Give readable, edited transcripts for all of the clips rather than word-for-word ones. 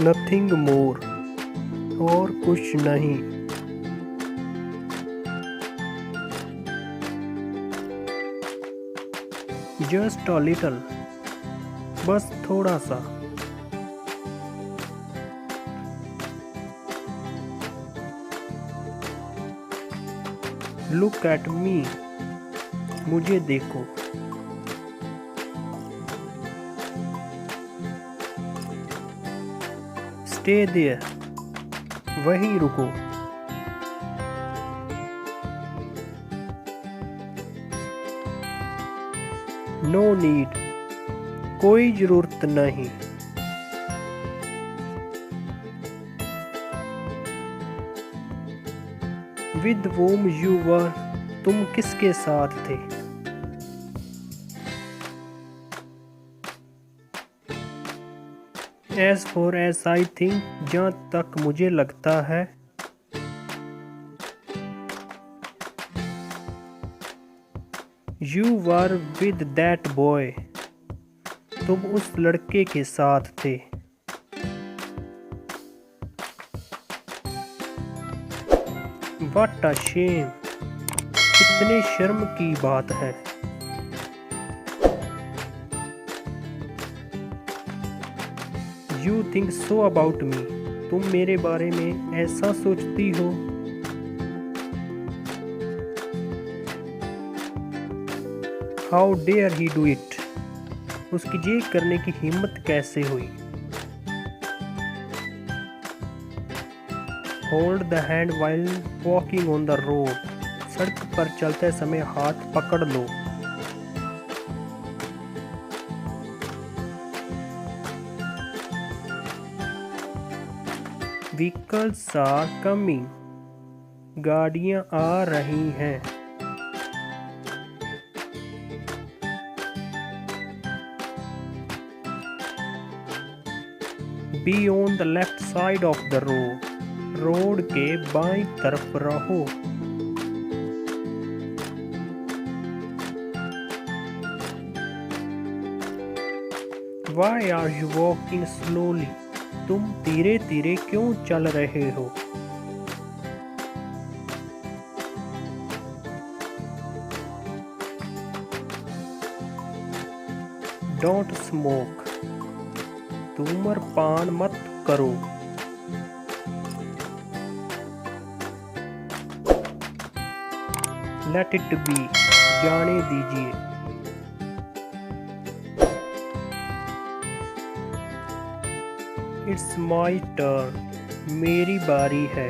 Nothing more, और कुछ नहीं। जस्ट अ लिटल, बस थोड़ा सा। लुक एट मी, मुझे देखो। स्टे देयर, वहीं रुको। नो नीड, कोई जरूरत नहीं। विद वोम यू वर, तुम किसके साथ थे? As far as I think, जहाँ तक मुझे लगता है। You were with that boy, तुम उस लड़के के साथ थे। व्हाट अ शेम, कितने शर्म की बात है। You think so about me, तुम मेरे बारे में ऐसा सोचती हो। How dare he do it, उसकी ये करने की हिम्मत कैसे हुई। Hold the hand while walking on the road, सड़क पर चलते समय हाथ पकड़ लो। व्हीकल्स आर कमिंग, गाड़ियां आ रही हैं। Be on the left side of the road, road के बाईं तरफ रहो। Why are you walking slowly, तुम धीरे धीरे क्यों चल रहे हो। डोंट स्मोक, धूम्रपान मत करो। लेट इट बी, जाने दीजिए। इट्स माई टर्न, मेरी बारी है।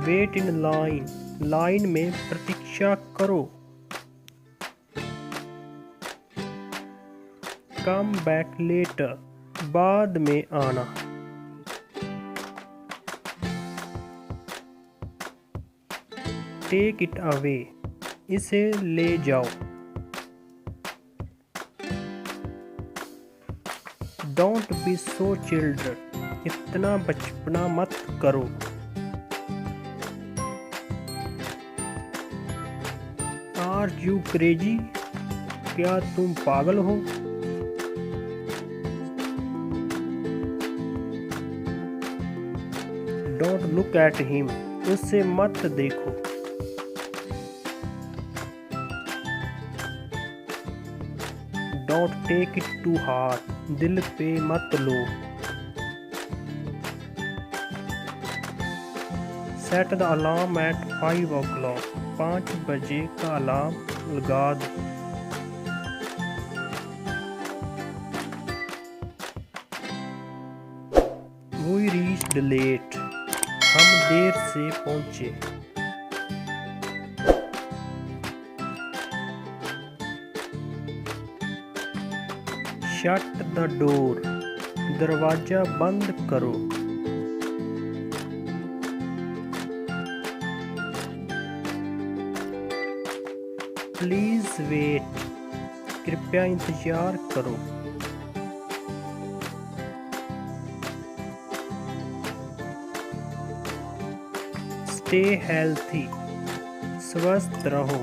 वेट इन लाइन, लाइन में प्रतीक्षा करो। कम बैक लेटर, बाद में आना। टेक इट अवे, इसे ले जाओ। डोंट बी सो चिल्ड्रन, इतना बचपना मत करो। आर यू क्रेजी, क्या तुम पागल हो। डोंट लुक एट हिम, उससे मत देखो। Don't take it to heart, दिल पे मत लो। Set the alarm at 5 o'clock, 5 बजे का अलार्म लगा दो। We reached late, हम देर से पहुंचे। शट द डोर, दरवाजा बंद करो। प्लीज वेट, कृपया इंतजार करो। स्टे हेल्थी, स्वस्थ रहो।